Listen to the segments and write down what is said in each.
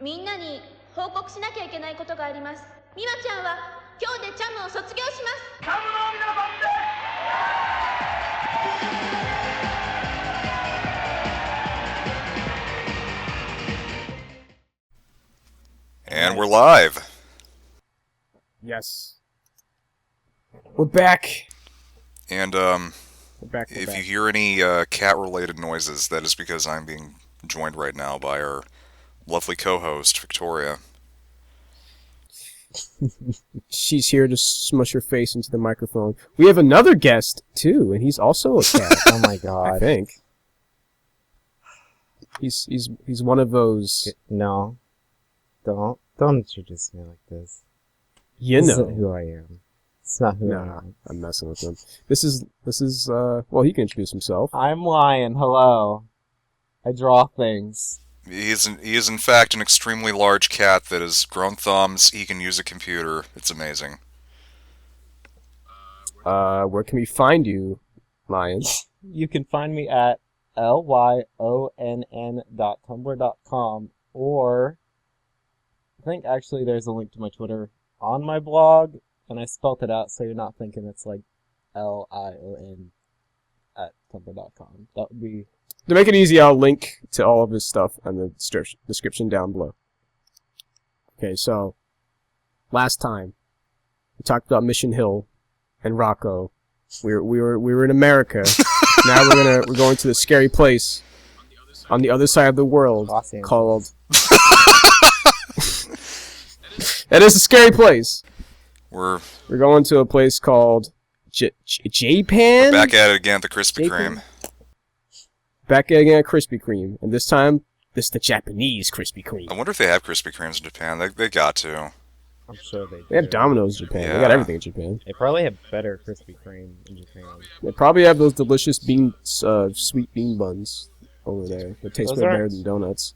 みんなに報告しなきゃいけないことがあります。ミワちゃんは今日でチャムを卒業します。チャムの皆さんでAnd we're live. Yes. We're back. And We're back. if you hear any cat-related noises, that is because I'm being joined right now by our lovely co-host, Victoria. She's here to smush her face into the microphone. We have another guest too, and he's also a cat. Oh my god! I think he's one of those. No, don't introduce me like this. You This know isn't who I am. It's not who I No, am. I'm messing with him. This is well, he can introduce himself. I'm Lyonn. Hello. I draw things. He is in fact an extremely large cat that has grown thumbs. He can use a computer. It's amazing. Where can we find you, Lion? You can find me at lyonn.tumblr.com, or I think actually there's a link to my Twitter on my blog, and I spelt it out so you're not thinking it's like Lion at tumblr.com. That would be... To make it easy, I'll link to all of his stuff in the description down below. Okay, so last time we talked about Mission Hill and Rocco. We were in America. Now we're going to the scary place on the other side of the world Los Angeles. called. That is a scary place. We're Going to a place called Japan. back at it again at the Krispy Japan. Kreme. Back again at Krispy Kreme, and this time this is the Japanese Krispy Kreme. I wonder if they have Krispy Kremes in Japan. They got to. I'm sure they do. They have Domino's in Japan. They got Yeah. everything in Japan. They probably have better Krispy Kreme in Japan. They probably have those delicious sweet bean buns over there. That taste Those way aren't- better than donuts.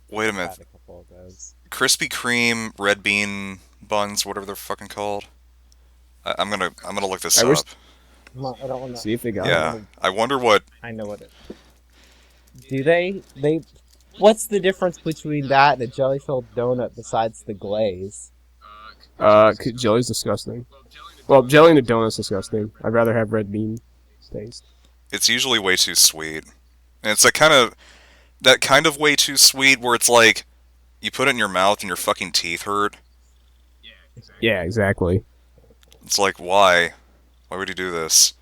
Wait a I've minute. had a couple of those. Krispy Kreme red bean buns, whatever they're fucking called. I'm gonna look this I wish- up. I don't want to... See if they got Yeah, I wonder what. I know what it... Do they... What's the difference between that and a jelly-filled donut besides the glaze? Jelly's disgusting. Well, jelly in a donut's disgusting. I'd rather have red bean taste. It's usually way too sweet, and it's that kind of way too sweet where it's like you put it in your mouth and your fucking teeth hurt. Yeah, exactly. It's like why would you do this?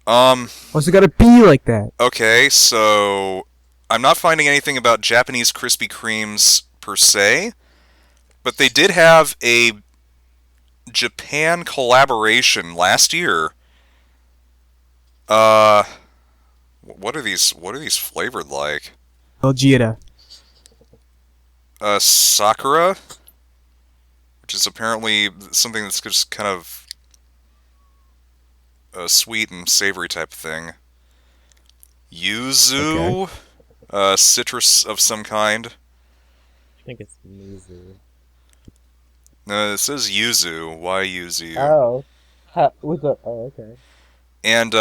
What's it gotta be like that? Okay, so I'm not finding anything about Japanese Krispy Kremes per se, but they did have a Japan collaboration last year. What are these flavored like? Gojira. Sakura, which is apparently something that's just kind of a sweet and savory type of thing. Yuzu, citrus of some kind. I think it's Mizu. No, it says yuzu. Why yuzu? Oh. With the... Oh, okay. And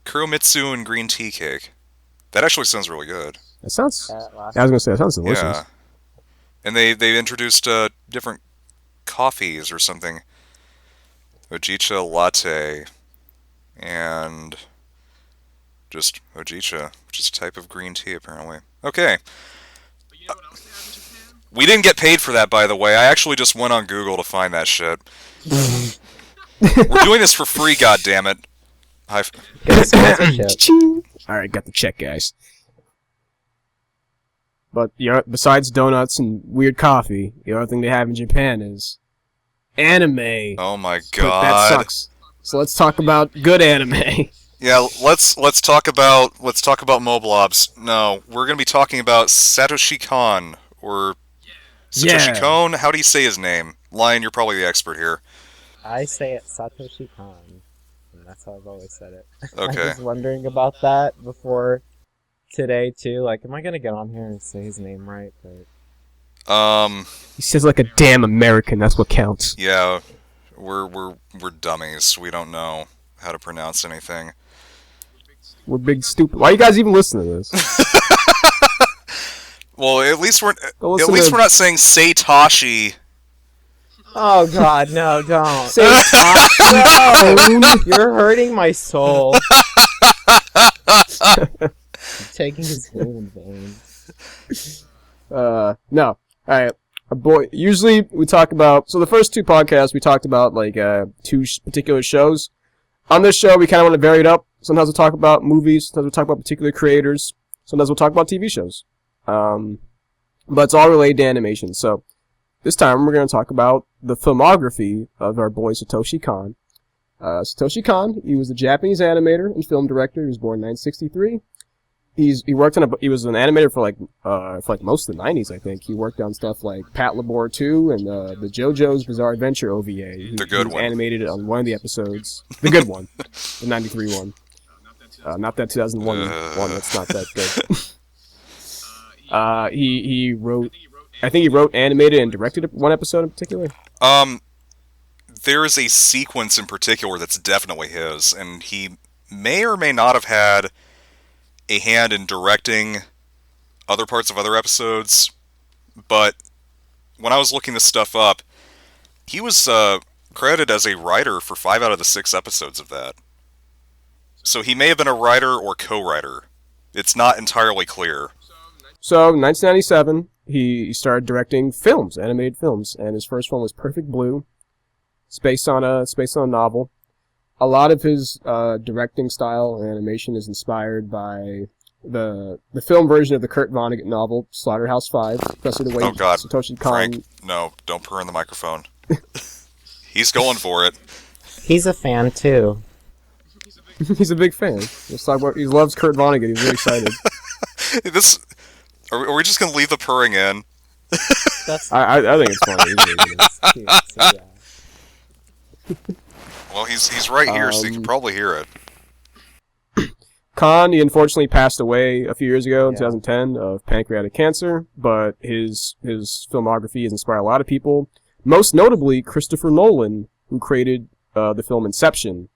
Kuromitsu and green tea cake. That actually sounds really good. That sounds. That last I was gonna say that sounds delicious. Yeah. And they introduced different coffees or something. Ojicha latte and just Ojicha, which is a type of green tea apparently. Okay. We didn't get paid for that, by the way. I actually just went on Google to find that shit. We're doing this for free, goddammit. Get a sponsorship. All right, got the check, guys. But besides donuts and weird coffee, the other thing they have in Japan is anime. Oh my But that god. sucks. So let's talk about good anime. Yeah, let's talk about Moblobs. No, we're gonna be talking about Satoshi Kon or Satoshi Yeah. Kon. How do you say his name? Lion, you're probably the expert here. I say it Satoshi Kon. And that's how I've always said it. Okay. I was wondering about that before today, too. Like, am I going to get on here and say his name right? But... He says like a damn American. That's what counts. Yeah, we're dummies. We don't know how to pronounce anything. We're big stupid. Why you guys even listen to this? Well, at least we're Go at listen least to- we're not saying Satoshi. Oh God, no, don't. Satoshi No, you're hurting my soul. You're taking his human veins. No. Alright. Usually we talk about, so the first two podcasts we talked about like two particular shows. On this show we kind of want to vary it up. Sometimes we'll talk about movies, sometimes we'll talk about particular creators, sometimes we'll talk about TV shows. But it's all related to animation. So this time we're going to talk about the filmography of our boy Satoshi Kon. Satoshi Kon, he was a Japanese animator and film director. He was born in 1963. He was an animator for like most of the 90s, I think. He worked on stuff like Pat Labor 2 and the JoJo's Bizarre Adventure OVA. The good he one. Animated on one of the episodes. The good one. The 93 one. Not that 2001 one. That's not that good. He wrote, I think he wrote, animated, and directed one episode in particular. There is a sequence in particular that's definitely his, and he may or may not have had a hand in directing other parts of other episodes, but when I was looking this stuff up, he was credited as a writer for 5 out of the 6 episodes of that. So he may have been a writer or co-writer. It's not entirely clear. So, in 1997, he started directing films, animated films, and his first one was Perfect Blue. It's based on a novel. A lot of his directing style and animation is inspired by the film version of the Kurt Vonnegut novel Slaughterhouse-Five, especially the way Oh God, Satoshi Kon. Frank, no, don't purr in the microphone. He's going for it. He's a fan too. He's a big fan. He loves Kurt Vonnegut. He's really excited. Are we just gonna leave the purring in? That's I think it's funny. cute. So, yeah. Well, he's right here, so you can probably hear it. Kon, he unfortunately passed away a few years ago in Yeah. 2010 of pancreatic cancer, but his filmography has inspired a lot of people, most notably Christopher Nolan, who created the film Inception.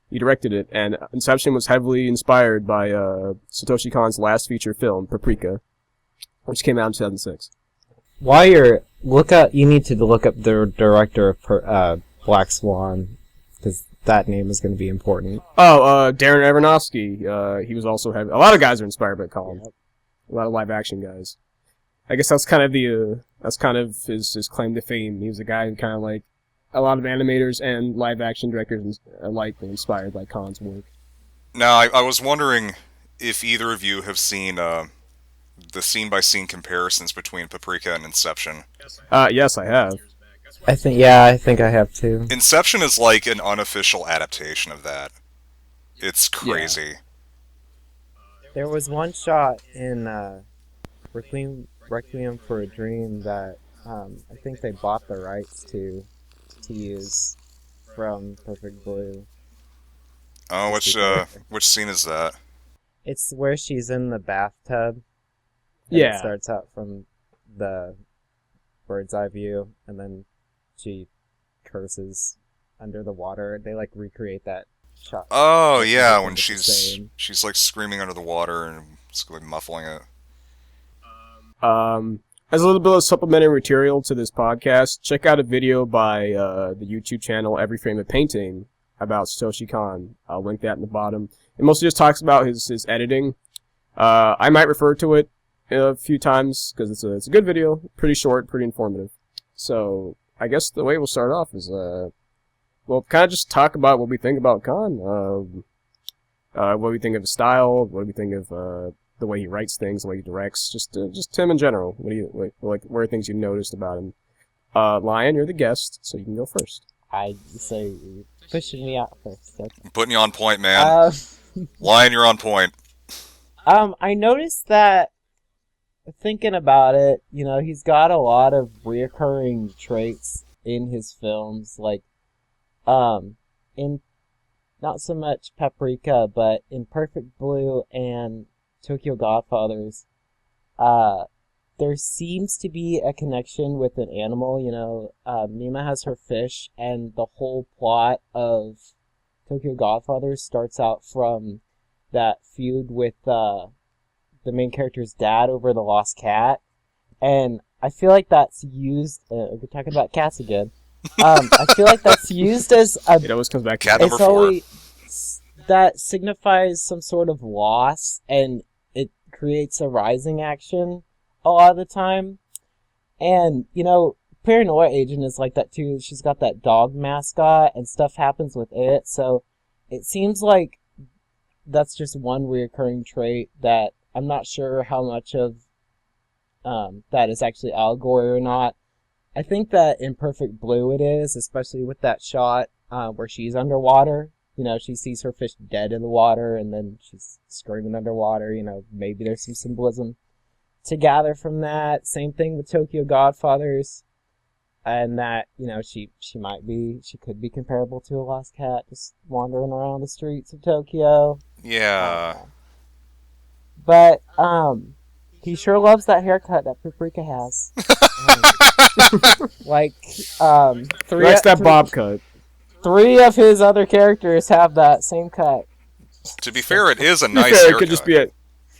He directed it, and Inception was heavily inspired by Satoshi Kon's last feature film, Paprika, which came out in 2006. While you need to look up the director of Black Swan, because that name is going to be important. Oh, Darren Aronofsky. He was also heavy. A lot of guys are inspired by Kon. Yep. A lot of live action guys. I guess that's kind of his claim to fame. He was a guy who kind of like a lot of animators and live action directors alike were inspired by Kon's work. Now, I was wondering if either of you have seen the scene-by-scene comparisons between Paprika and Inception. Yes, I have. I think I have too. Inception is like an unofficial adaptation of that. It's crazy. There was one shot in Requiem for a Dream that I think they bought the rights to use from Perfect Blue. Oh, which scene is that? It's where she's in the bathtub. And Yeah. It starts out from the bird's eye view, and then she curses under the water. They like recreate that shot. Oh It's yeah, the when same. she's like screaming under the water and it's like muffling it. As a little bit of supplementary material to this podcast, check out a video by the YouTube channel Every Frame of Painting about Satoshi Kon. I'll link that in the bottom. It mostly just talks about his editing. I might refer to it a few times because it's a good video, pretty short, pretty informative. So I guess the way we'll start off is we'll kind of just talk about what we think about Kon, what we think of his style, what we think of the way he writes things, the way he directs, just him in general. What are things you noticed about him? Lyonn, you're the guest, so you can go first. I say you're pushing me out first. Okay. I'm putting you on point, man. Lion, you're on point. I noticed that thinking about it, he's got a lot of reoccurring traits in his films, like in not so much Paprika, but in Perfect Blue and Tokyo Godfathers, there seems to be a connection with an animal. Mima has her fish, and the whole plot of Tokyo Godfathers starts out from that feud with the main character's dad over the lost cat. And I feel like that's used. We're talking about cats again. I feel like that's used as a. It always comes back to Cat that. number It's 4. always that signifies some sort of loss, and it creates a rising action a lot of the time. And Paranoia Agent is like that too. She's got that dog mascot, and stuff happens with it. So it seems like that's just one reoccurring trait that I'm not sure how much of that is actually allegory or not. I think that in Perfect Blue it is, especially with that shot where she's underwater. She sees her fish dead in the water, and then she's screaming underwater. Maybe there's some symbolism to gather from that. Same thing with Tokyo Godfathers, and that she could be comparable to a lost cat just wandering around the streets of Tokyo. Yeah. But he sure loves that haircut that Paprika has. He likes that bob cut. 3 of his other characters have that same cut. To be fair, it is a To be nice fair, haircut. it could just be a.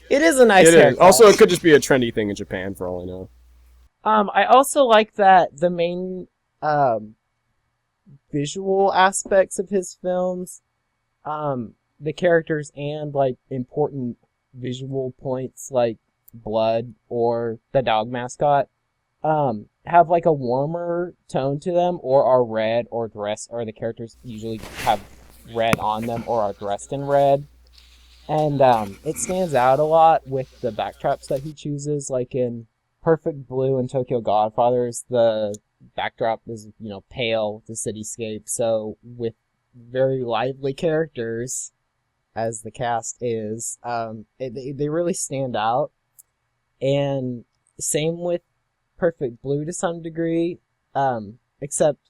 It is a nice It haircut. is. Also, it could just be a trendy thing in Japan, for all I know. I also like that the main visual aspects of his films, the characters and important visual points like blood or the dog mascot, have a warmer tone to them, or are red or dressed, or the characters usually have red on them or are dressed in red. And it stands out a lot with the backdrops that he chooses, like in Perfect Blue and Tokyo Godfathers, the backdrop is, pale, the cityscape. So with very lively characters, as the cast is, they really stand out. And same with Perfect Blue to some degree, except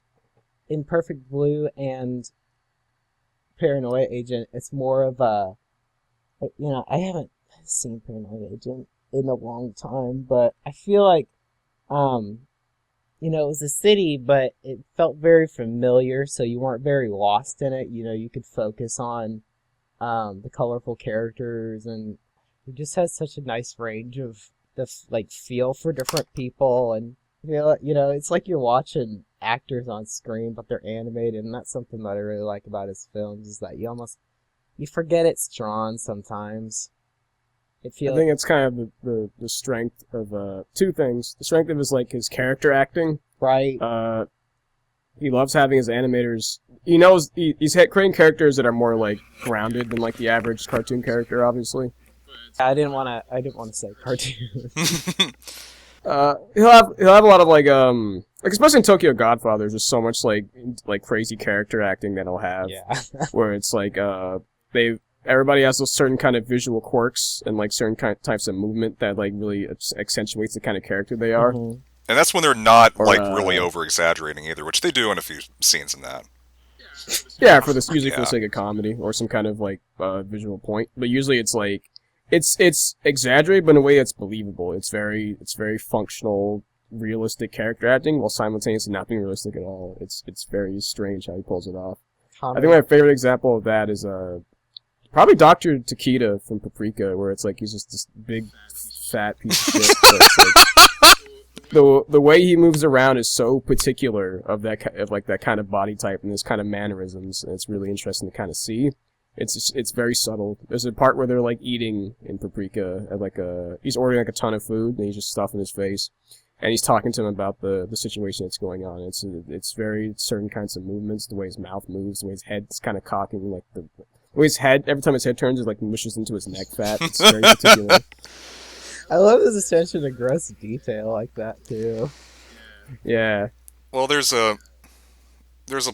in Perfect Blue and Paranoia Agent, it's more of a, I haven't seen Paranoia Agent in a long time, but I feel like, it was a city, but it felt very familiar, so you weren't very lost in it. You could focus on the colorful characters, and it just has such a nice range of the feel for different people, and it's like you're watching actors on screen, but they're animated, and that's something that I really like about his films, is that you forget it's drawn sometimes. I think it's kind of the strength of two things. The strength of his character acting. Right. He loves having his animators. He knows he's creating characters that are more grounded than the average cartoon character, obviously. I didn't want to say cartoon. He'll have a lot of especially in Tokyo Godfathers, there's so much crazy character acting that he'll have. Yeah. Where it's everybody has those certain kind of visual quirks and certain types of movement that really accentuates the kind of character they are. Mm-hmm. And that's when they're not really over-exaggerating either, which they do in a few scenes in that. Yeah, for the sake of comedy or some kind of visual point. But usually it's it's exaggerated, but in a way that's believable. It's very functional, realistic character acting while simultaneously not being realistic at all. It's very strange how he pulls it off. Comedy. I think my favorite example of that is probably Dr. Takeda from Paprika, where it's he's just this big fat piece of shit. But it's the way he moves around is so particular of that kind of body type and this kind of mannerisms, and it's really interesting to kind of see. It's very subtle. There's a part where they're eating in Paprika at he's ordering a ton of food and he's just stuffing his face, and he's talking to him about the situation that's going on. It's very certain kinds of movements, the way his mouth moves, the way his head's kind of cocking, the way his head, every time his head turns, it mushes into his neck fat. It's very particular. I love his attention to gross detail like that too. Yeah. Well, there's a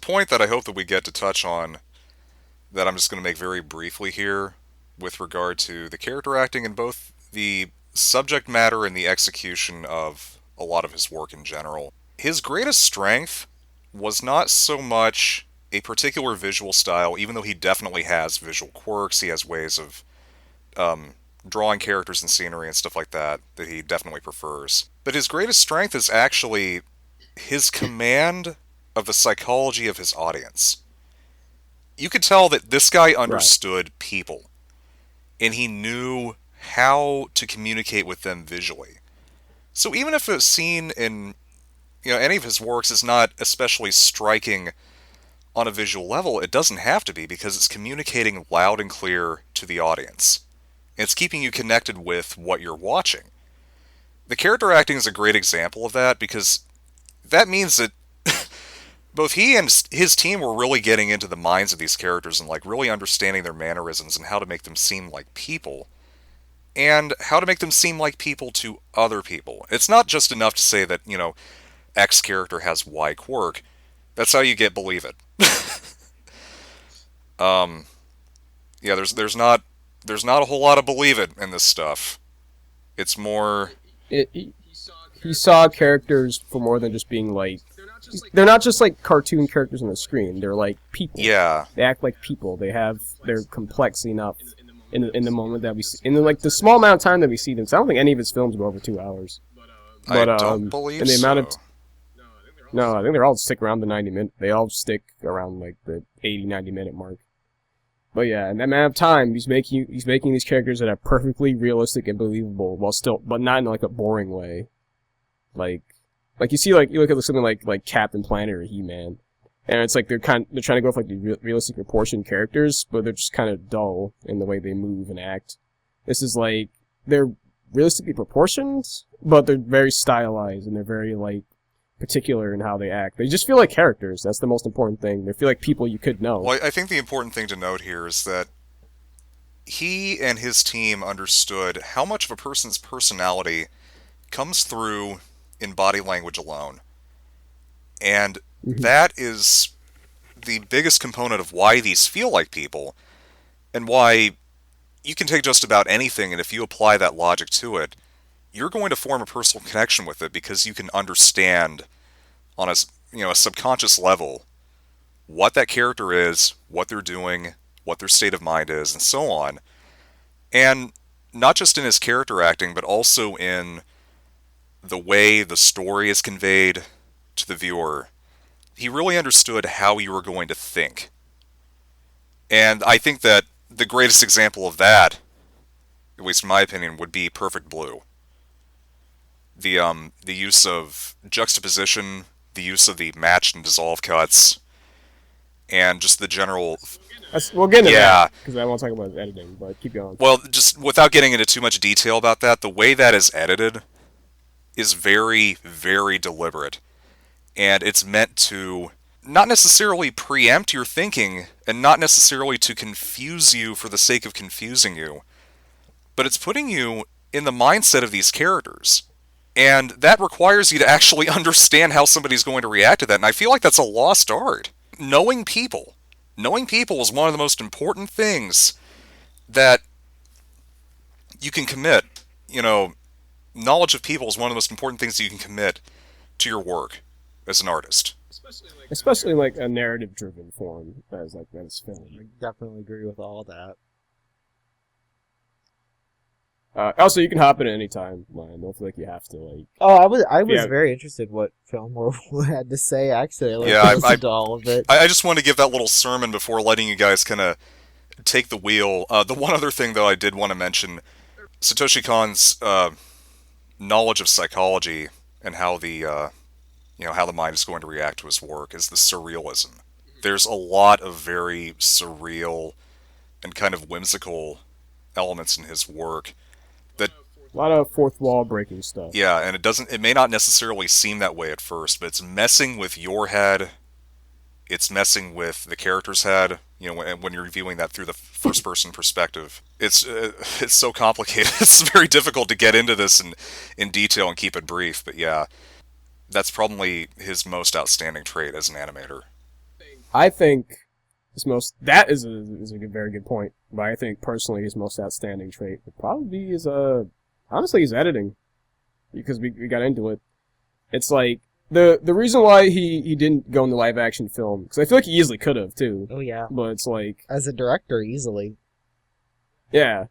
point that I hope that we get to touch on that I'm just going to make very briefly here with regard to the character acting in both the subject matter and the execution of a lot of his work in general. His greatest strength was not so much a particular visual style, even though he definitely has visual quirks, he has ways of drawing characters and scenery and stuff like that he definitely prefers. But his greatest strength is actually his command of the psychology of his audience. You could tell that this guy understood people, and he knew how to communicate with them visually. So even if a scene in any of his works is not especially striking on a visual level, it doesn't have to be, because it's communicating loud and clear to the audience. It's keeping you connected with what you're watching. The character acting is a great example of that, because that means that both he and his team were really getting into the minds of these characters and like really understanding their mannerisms and how to make them seem like people, and how to make them seem like people to other people. It's not just enough to say that, X character has Y quirk. That's how you get believe it. Yeah, there's not a whole lot of believe it in this stuff. It's more He saw characters for more than just being like. They're not just like cartoon characters on the screen. They're like people. yeah. They act like people. They're complex enough in the moment that we see, in the small amount of time that we see them. So I don't think any of his films go over 2 hours. But I don't believe in the so. amount of no, I think they're all stick around the 90-minute. They all stick around like the 80-90-minute mark. But yeah, in that amount of time, he's making these characters that are perfectly realistic and believable, but not in like a boring way. Like you see, you look at something like Captain Planet or He-Man, and it's like they're trying to go for like the realistic proportioned characters, but they're just kind of dull in the way they move and act. This is like they're realistically proportioned, but they're very stylized and they're very like particular in how they act. They just feel like characters. That's the most important thing. They feel like people you could know. Well, I think the important thing to note here is that he and his team understood how much of a person's personality comes through in body language alone. And that is the biggest component of why these feel like people, and why you can take just about anything, and if you apply that logic to it, you're going to form a personal connection with it, because you can understand on a subconscious level what that character is, what they're doing, what their state of mind is, and so on. And not just in his character acting, but also in the way the story is conveyed to the viewer. He really understood how you were going to think. And I think that the greatest example of that, at least in my opinion, would be Perfect Blue. The use of juxtaposition, the use of the matched and dissolve cuts, and just the general... We'll get into that, because I won't talk about editing, but keep going. Well, just without getting into too much detail about that, the way that is edited is very, very deliberate. And it's meant to not necessarily preempt your thinking, and not necessarily to confuse you for the sake of confusing you, but it's putting you in the mindset of these characters. And that requires you to actually understand how somebody's going to react to that, and I feel like that's a lost art. Knowing people is one of the most important things that you can commit. Knowledge of people is one of the most important things that you can commit to your work as an artist. Especially like a narrative-driven form, as like that is film. I definitely agree with all that. Also, you can hop in at any time, Lyonn. Don't feel like you have to, like... Oh, I was very interested what Failmore had to say, actually. I listened to all of it. I just wanted to give that little sermon before letting you guys kind of take the wheel. The one other thing, though, I did want to mention, Satoshi Kon's knowledge of psychology and how how the mind is going to react to his work is the surrealism. There's a lot of very surreal and kind of whimsical elements in his work. A lot of fourth wall breaking stuff. Yeah, and it may not necessarily seem that way at first, but it's messing with your head. It's messing with the character's head. When you're viewing that through the first person perspective, it's so complicated. It's very difficult to get into this in detail and keep it brief. But yeah, that's probably his most outstanding trait as an animator. I think that is a very good point. But I think personally his most outstanding trait would probably be honestly his editing, because we got into it. It's like the reason why he didn't go into live action film, because I feel like he easily could have too. Oh yeah. But it's like, as a director, easily. Yeah.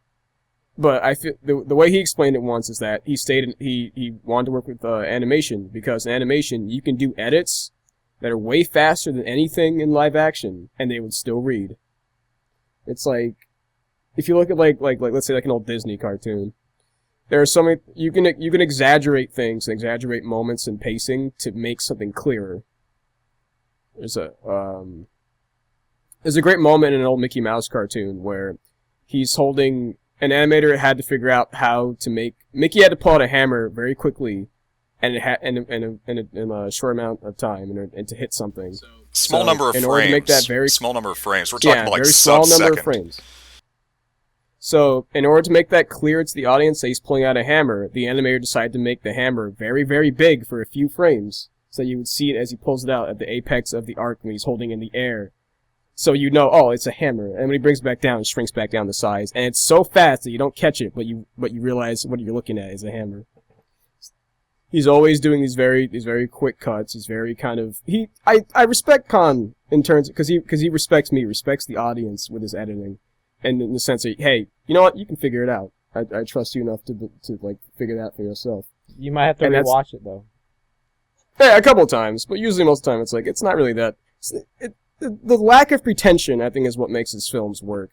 But I feel the way he explained it once is that he wanted to work with animation, because in animation you can do edits that are way faster than anything in live action, and they would still read. It's like, if you look at like let's say like an old Disney cartoon, there are so many you can exaggerate things and exaggerate moments and pacing to make something clearer. There's a great moment in an old Mickey Mouse cartoon where he's holding an animator had to figure out how to make Mickey had to pull out a hammer very quickly, and it in a short amount of time and to hit something. Small number of frames. In order to make that very small number of frames. We're talking about like very small sub-second. number of frames. So, in order to make that clear to the audience that he's pulling out a hammer, the animator decided to make the hammer very, very big for a few frames, so you would see it as he pulls it out at the apex of the arc when he's holding it in the air. So you know, oh, it's a hammer. And when he brings it back down, it shrinks back down to size. And it's so fast that you don't catch it, but you realize what you're looking at is a hammer. He's always doing these very quick cuts. He's very kind of I respect Kon in terms because he respects me, respects the audience with his editing, and in the sense that, hey, you know what, you can figure it out. I trust you enough to like figure it out for yourself. You might have to rewatch it though. Yeah, a couple of times, but usually most of the time it's like it's not really that. The lack of pretension, I think, is what makes his films work.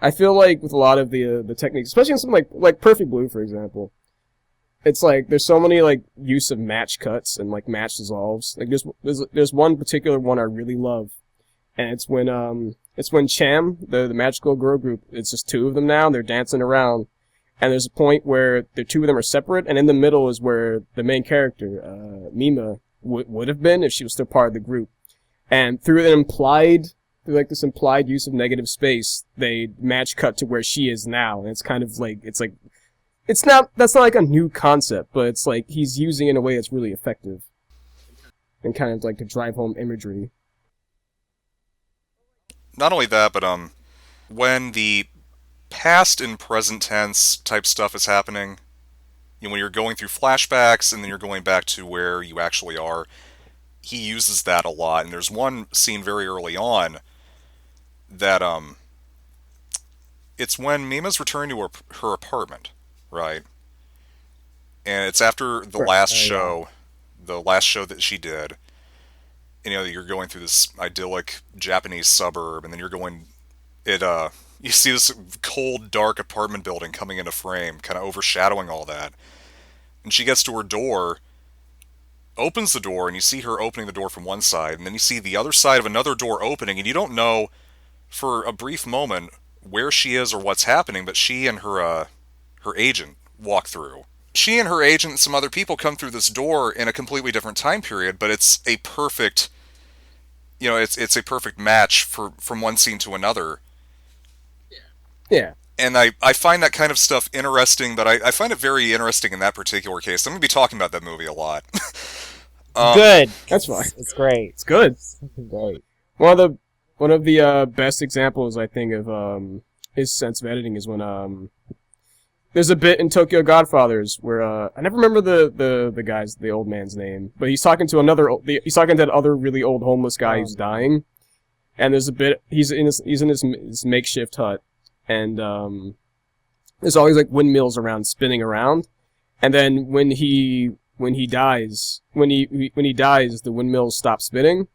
I feel like with a lot of the techniques, especially in something like Perfect Blue, for example, it's like there's so many like use of match cuts and like match dissolves. Like there's one particular one I really love, and it's when Cham, the magical girl group, it's just two of them now, and they're dancing around, and there's a point where the two of them are separate, and in the middle is where the main character, Mima, would have been if she was still part of the group. And through this implied use of negative space, they match cut to where she is now. And it's kind of like, that's not like a new concept, but it's like he's using it in a way that's really effective. And kind of like to drive home imagery. Not only that, but when the past and present tense type stuff is happening, you know, when you're going through flashbacks and then you're going back to where you actually are, he uses that a lot. And there's one scene very early on that it's when Mima's returning to her apartment, right? And it's after the last show that she did. And, you know, you're going through this idyllic Japanese suburb, and then you're going you see this cold, dark apartment building coming into frame, kind of overshadowing all that. And she gets to her door, opens the door, and you see her opening the door from one side, and then you see the other side of another door opening, and you don't know for a brief moment where she is or what's happening, but she and her agent walk through. She and her agent and some other people come through this door in a completely different time period, but it's a perfect, you know, it's a perfect match from one scene to another. Yeah. And I find that kind of stuff interesting, but I find it very interesting in that particular case. I'm going to be talking about that movie a lot. Good. That's fine. It's great. It's good. It's great. One of the best examples, I think, of his sense of editing is when there's a bit in Tokyo Godfathers where I never remember the old man's name, but he's talking to that other really old homeless guy who's dying, and there's a bit he's in his makeshift hut, and there's always like windmills around spinning around, and then when he dies, the windmills stop spinning,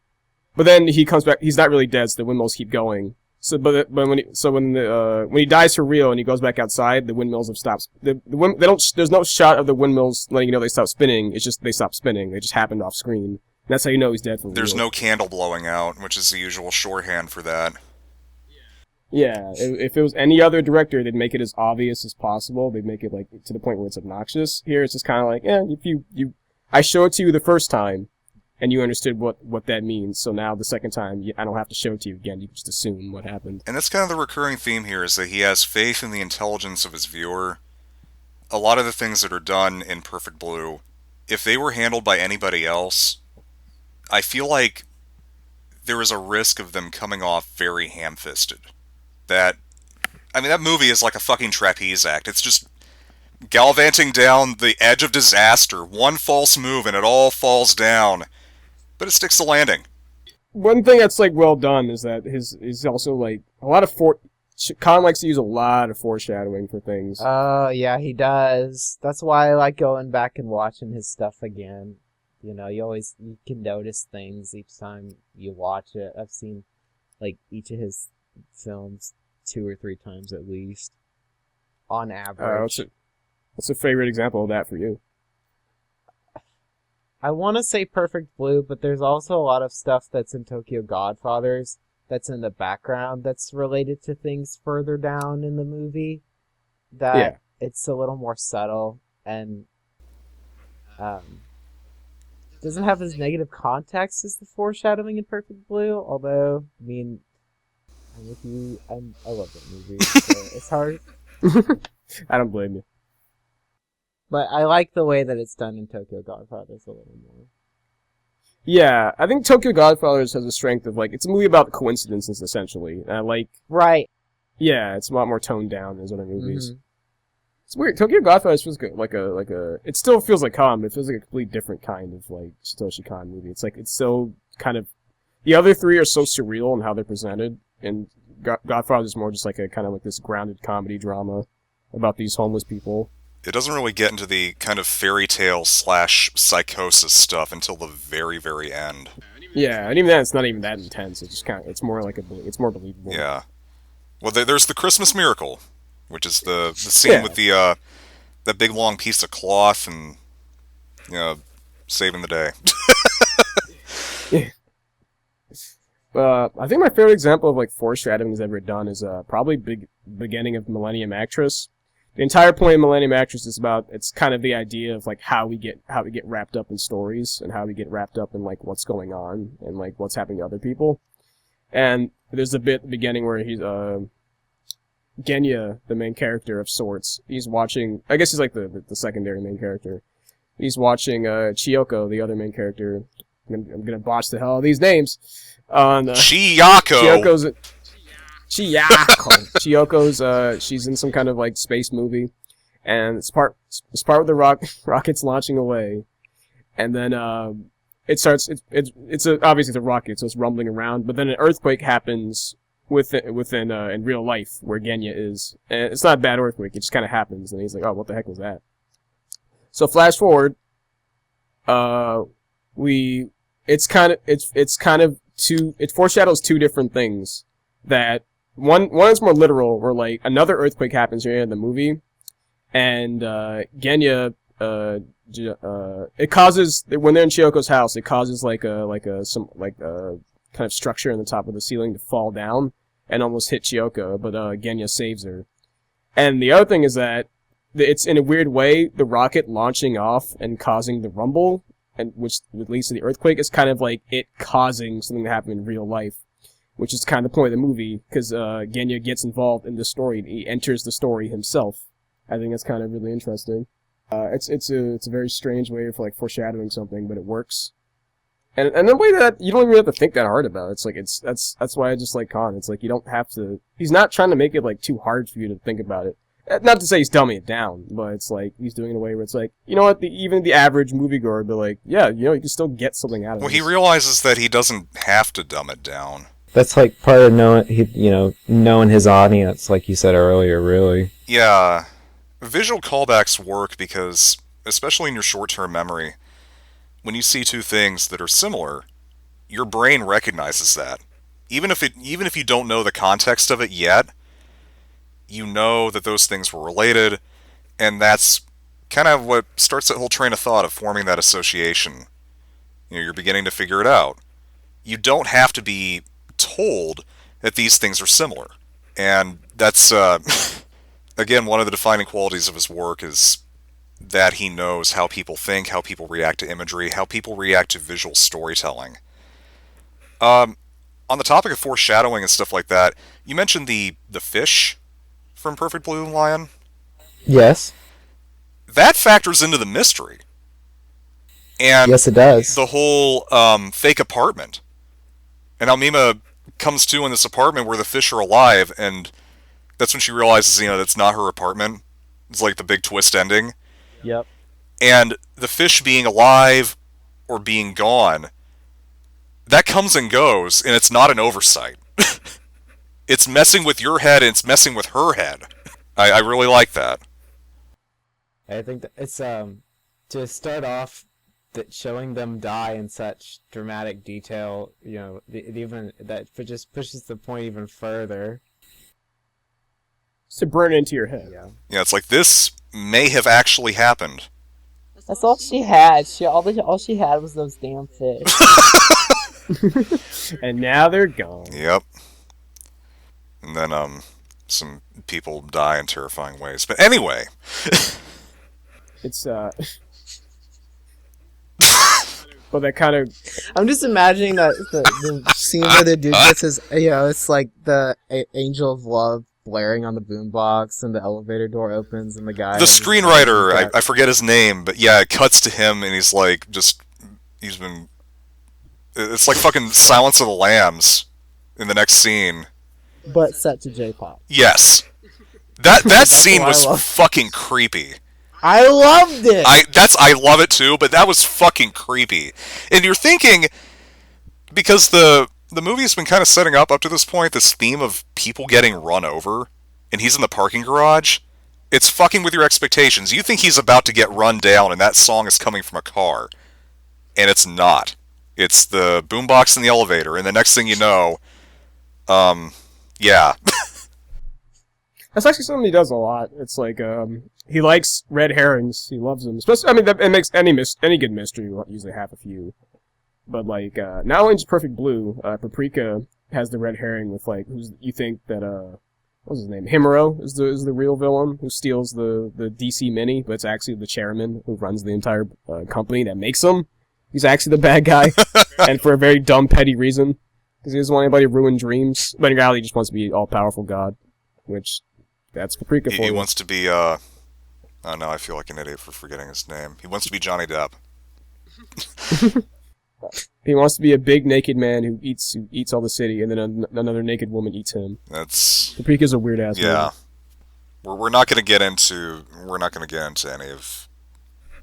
but then he comes back. He's not really dead, so the windmills keep going. So, but when he dies for real and he goes back outside, the windmills have stopped. There's no shot of the windmills letting you know they stop spinning. It's just they stop spinning. They just happened off screen. And that's how you know he's dead for real. There's no candle blowing out, which is the usual shorthand for that. Yeah, if it was any other director, they'd make it as obvious as possible. They'd make it like to the point where it's obnoxious. Here, it's just kind of like, if I show it to you the first time, and you understood what that means. So now the second time, I don't have to show it to you again. You can just assume what happened. And that's kind of the recurring theme here, is that he has faith in the intelligence of his viewer. A lot of the things that are done in Perfect Blue, if they were handled by anybody else, I feel like there is a risk of them coming off very ham-fisted. That movie is like a fucking trapeze act. It's just gallivanting down the edge of disaster. One false move and it all falls down. But it sticks the landing. One thing that's like well done is that he's also like a lot of Kon likes to use a lot of foreshadowing for things. Oh yeah, he does. That's why I like going back and watching his stuff again. You know, you can notice things each time you watch it. I've seen like each of his films 2 or 3 times at least, on average. What's a favorite example of that for you? I want to say Perfect Blue, but there's also a lot of stuff that's in Tokyo Godfathers that's in the background that's related to things further down in the movie. That it's a little more subtle and doesn't have as negative context as the foreshadowing in Perfect Blue. Although, I mean, I'm with you. I love that movie. So it's hard. I don't blame you. But I like the way that it's done in Tokyo Godfathers a little more. Yeah, I think Tokyo Godfathers has a strength of, like, it's a movie about coincidences, essentially. And I like... Right. Yeah, it's a lot more toned down than other movies. Mm-hmm. It's weird. Tokyo Godfathers feels like a... It still feels like Kon, but it feels like a completely different kind of, like, Satoshi Kon movie. It's like, it's so kind of... The other three are so surreal in how they're presented, and Godfather is more just like a kind of like this grounded comedy drama about these homeless people. It doesn't really get into the kind of fairy tale / psychosis stuff until the very, very end. Yeah, and even then, it's not even that intense. It's just kind of, it's more like it's more believable. Yeah. Well, there's the Christmas Miracle, which is the scene with the that big long piece of cloth and saving the day. I think my favorite example of like foreshadowing he's ever done is probably beginning of Millennium Actress. The entire point of Millennium Actress is about, it's kind of the idea of like how we get wrapped up in stories and how we get wrapped up in like what's going on and like what's happening to other people. And there's a bit at the beginning where he's Genya, the main character of sorts, he's watching, I guess he's like the secondary main character. He's watching Chiyoko, the other main character. I'm gonna botch the hell out of these names. Chiyoko. Chiyoko's she's in some kind of like space movie, and it's part with the rockets launching away, and then it starts. Obviously it's a rocket, so it's rumbling around. But then an earthquake happens within in real life where Genya is, and it's not a bad earthquake. It just kind of happens, and he's like, "Oh, what the heck was that?" So flash forward, it foreshadows two different things. That one is more literal, where like another earthquake happens here in the movie, and Genya it causes, when they're in Chiyoko's house, it causes like a kind of structure in the top of the ceiling to fall down and almost hit Chiyoko, but Genya saves her. And the other thing is that it's in a weird way, the rocket launching off and causing the rumble, and which leads to the earthquake, is kind of like it causing something to happen in real life, which is kind of the point of the movie, because Genya gets involved in the story, and he enters the story himself. I think that's kind of really interesting. It's a very strange way of like foreshadowing something, but it works. And the way that you don't even have to think that hard about it. It's like that's why I just like Kon. It's like you don't have to. He's not trying to make it like too hard for you to think about it. Not to say he's dumbing it down, but it's like he's doing it in a way where it's like, you know what, even the average moviegoer would be like, yeah, you can still get something out of it. Well, he realizes that he doesn't have to dumb it down. That's like part of knowing his audience, like you said earlier, really. Yeah. Visual callbacks work because, especially in your short-term memory, when you see two things that are similar, your brain recognizes that. Even if you don't know the context of it yet, you know that those things were related, and that's kind of what starts that whole train of thought of forming that association. You're beginning to figure it out. You don't have to be told that these things are similar. And that's, again, one of the defining qualities of his work is that he knows how people think, how people react to imagery, how people react to visual storytelling. On the topic of foreshadowing and stuff like that, you mentioned the fish from Perfect Blue, Lyonn? Yes. That factors into the mystery. And yes, it does. The whole fake apartment. And Almima comes to in this apartment where the fish are alive, and that's when she realizes, that's not her apartment. It's like the big twist ending. Yep. And the fish being alive or being gone, that comes and goes, and it's not an oversight. It's messing with your head, and it's messing with her head. I really like that. I think that it's to start off that showing them die in such dramatic detail, even that just pushes the point even further. Just to burn it into your head. Yeah, it's like, this may have actually happened. That's all she had. All she had was those damn fish. And now they're gone. Yep. And then, some people die in terrifying ways. But anyway. It's, But that kind of... I'm just imagining that the scene where the dude gets his... it's like the Angel of Love blaring on the boombox, and the elevator door opens, and the guy... The screenwriter, I forget his name, but yeah, it cuts to him, and he's like, he's been... It's like fucking Silence of the Lambs in the next scene. But set to J-pop. Yes. That scene was fucking creepy. I loved it! I love it too, but that was fucking creepy. And you're thinking, because the movie's been kind of setting up to this point, this theme of people getting run over, and he's in the parking garage, it's fucking with your expectations. You think he's about to get run down, and that song is coming from a car. And it's not. It's the boombox in the elevator, and the next thing you know, yeah. That's actually something he does a lot. It's like, he likes red herrings. He loves them. Especially, I mean, it makes any good mystery usually have a few. But like, not only just Perfect Blue, Paprika has the red herring with like, you think that, what's his name? Himuro is the real villain who steals the DC Mini, but it's actually the chairman who runs the entire company that makes them. He's actually the bad guy, and for a very dumb, petty reason. Because he doesn't want anybody to ruin dreams. But in reality, he just wants to be all-powerful god. Which, that's Paprika for you. He wants to be, oh no, I feel like an idiot for forgetting his name. He wants to be Johnny Depp. He wants to be a big naked man who eats all the city, and then another naked woman eats him. Paprika's a weird-ass yeah. We're not going to get into any of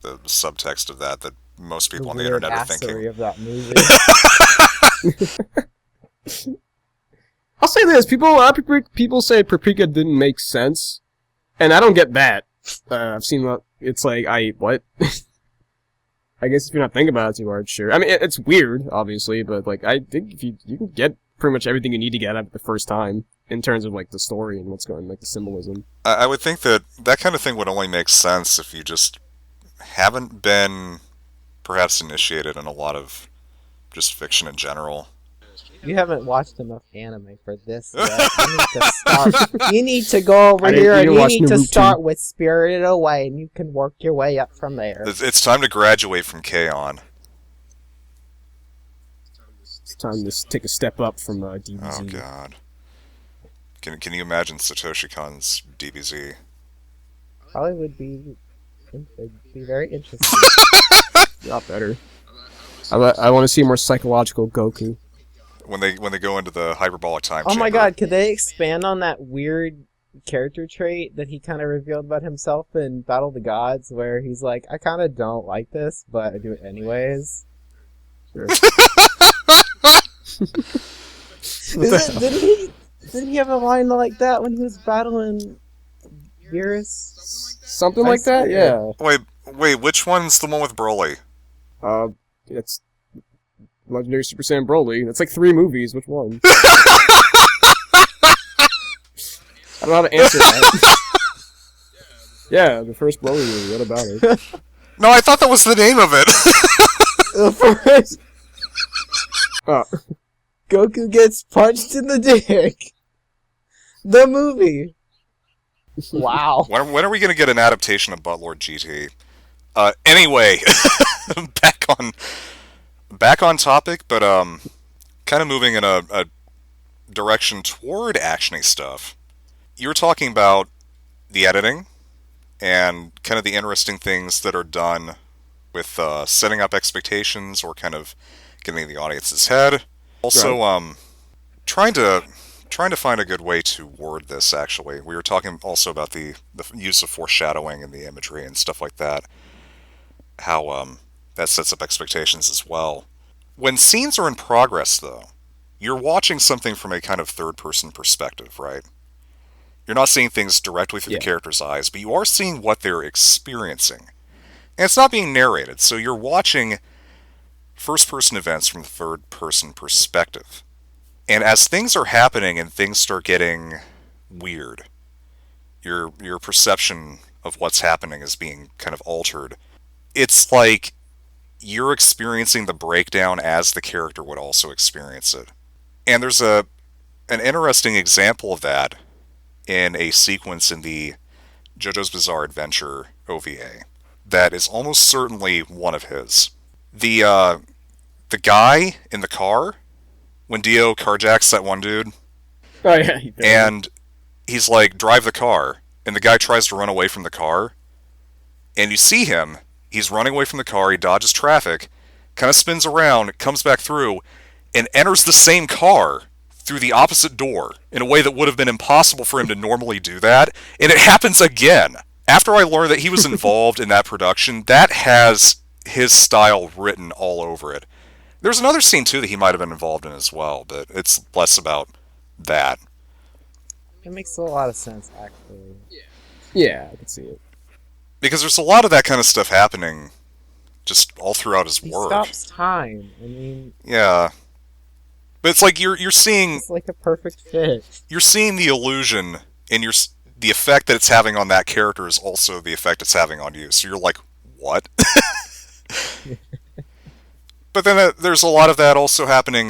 the subtext of that most people on the internet are thinking. Of that movie. I'll say this: people say Paprika didn't make sense, and I don't get that. I've seen it's like what? I guess if you're not thinking about it too hard, sure. I mean, it's weird, obviously, but like I think if you can get pretty much everything you need to get out of it the first time in terms of like the story and what's going, like the symbolism. I would think that kind of thing would only make sense if you just haven't been perhaps initiated in a lot of just fiction in general. You haven't watched enough anime for this yet. You need to start. You need to go over here and you need to start with Spirited Away, and you can work your way up from there. It's time to graduate from K-On! It's time to take a step up from DBZ. Oh god. Can you imagine Satoshi Kon's DBZ? Probably would be very interesting. A lot better. I want to see more psychological Goku. When they go into the hyperbolic time chamber. Oh my god, could they expand on that weird character trait that he kind of revealed about himself in Battle of the Gods, where he's like, I kind of don't like this, but I do it anyways? Sure. Didn't he have a line like that when he was battling Beerus? Something like that, yeah. Wait, which one's the one with Broly? It's Legendary Super Saiyan Broly. That's like 3 movies. Which one? I don't know how to answer that. Yeah, the first Broly movie. What about it? No, I thought that was the name of it. The first... Goku gets punched in the dick. The movie. Wow. When are we going to get an adaptation of Buttlord GT? Anyway, back on topic, but kind of moving in a direction toward actiony stuff. You were talking about the editing and kind of the interesting things that are done with setting up expectations or kind of getting in the audience's head. Also, trying to find a good way to word this. Actually, we were talking also about the use of foreshadowing and the imagery and stuff like that. How that sets up expectations as well. When scenes are in progress, though, you're watching something from a kind of third-person perspective, right? You're not seeing things directly through the character's eyes, but you are seeing what they're experiencing. And it's not being narrated, so you're watching first-person events from the third-person perspective. And as things are happening and things start getting weird, your perception of what's happening is being kind of altered. It's like you're experiencing the breakdown as the character would also experience it. And there's an interesting example of that in a sequence in the JoJo's Bizarre Adventure OVA that is almost certainly one of his. The guy in the car, when Dio carjacks that one dude, Oh yeah. He did. and he's like, drive the car, and the guy tries to run away from the car, and you see him, he's running away from the car, he dodges traffic, kind of spins around, comes back through, and enters the same car through the opposite door in a way that would have been impossible for him to normally do that, and it happens again. After I learned that he was involved in that production, that has his style written all over it. There's another scene, too, that he might have been involved in as well, but it's less about that. It makes a lot of sense, actually. Yeah, I can see it. Because there's a lot of that kind of stuff happening just all throughout his He work. stops time. I mean, Yeah. But it's like you're seeing it's like a perfect fit. you're seeing the illusion, and the effect that it's having on that character is also the effect it's having on you. So you're like, what? But then there's a lot of that also happening,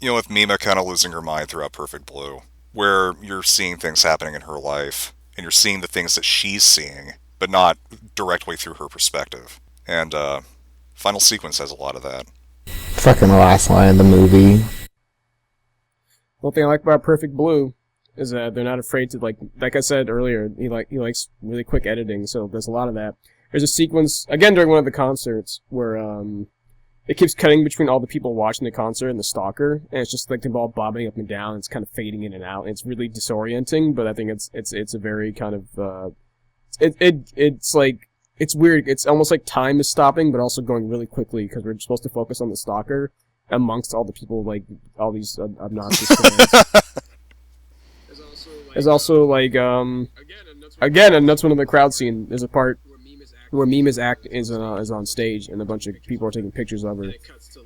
with Mima kind of losing her mind throughout Perfect Blue, where you're seeing things happening in her life, and you're seeing the things that she's seeing, but not directly through her perspective. And Final Sequence has a lot of that. Fucking the last line of the movie. One thing I like about Perfect Blue is that they're not afraid to, like I said earlier, he likes really quick editing, so there's a lot of that. There's a sequence, again during one of the concerts, where it keeps cutting between all the people watching the concert and the stalker, and it's just like them all bobbing up and down, it's kind of fading in and out, and it's really disorienting, but I think it's a very kind of, it's like, it's weird, it's almost like time is stopping, but also going really quickly, because we're supposed to focus on the stalker amongst all the people, like, all these obnoxious fans. There's also, like, again, and that's one of the crowd scene, there's a part where Mima's act is on stage, and a bunch of people are taking pictures of her,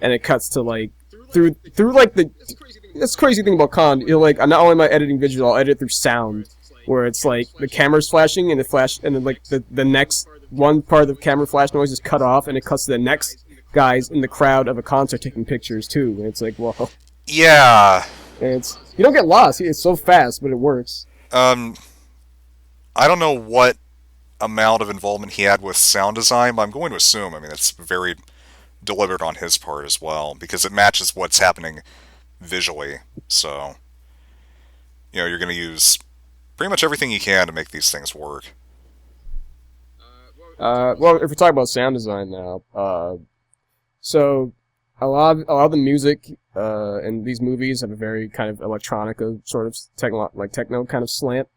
and it cuts to, like, through like, that's the crazy thing about Kon, like, not only am I editing visual, I'll edit it through sound, where it's, like, the camera's flashing, and then, like, the next one part of the camera flash noise is cut off, and it cuts to the next guys in the crowd of a concert taking pictures, too, and it's like, whoa. Yeah. And you don't get lost, it's so fast, but it works. I don't know what amount of involvement he had with sound design, but I'm going to assume, it's very deliberate on his part as well, because it matches what's happening visually, so, you're going to use pretty much everything you can to make these things work. Well, if we're talking about sound design now, so a lot of the music in these movies have a very kind of electronica sort of techno kind of slant,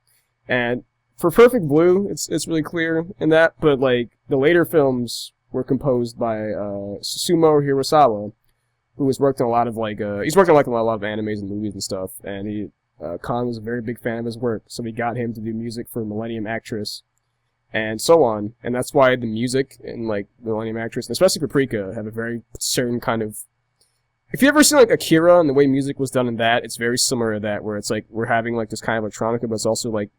and for Perfect Blue, it's really clear in that, but like the later films were composed by Susumu Hirasawa, who has worked on a lot of he's worked on a lot of animes and movies and stuff, and Kon was a very big fan of his work, so we got him to do music for Millennium Actress, and so on, and that's why the music in like Millennium Actress, and especially Paprika, have a very certain kind of. If you ever seen like Akira and the way music was done in that, it's very similar to that, where it's like we're having like this kind of electronica, but it's also like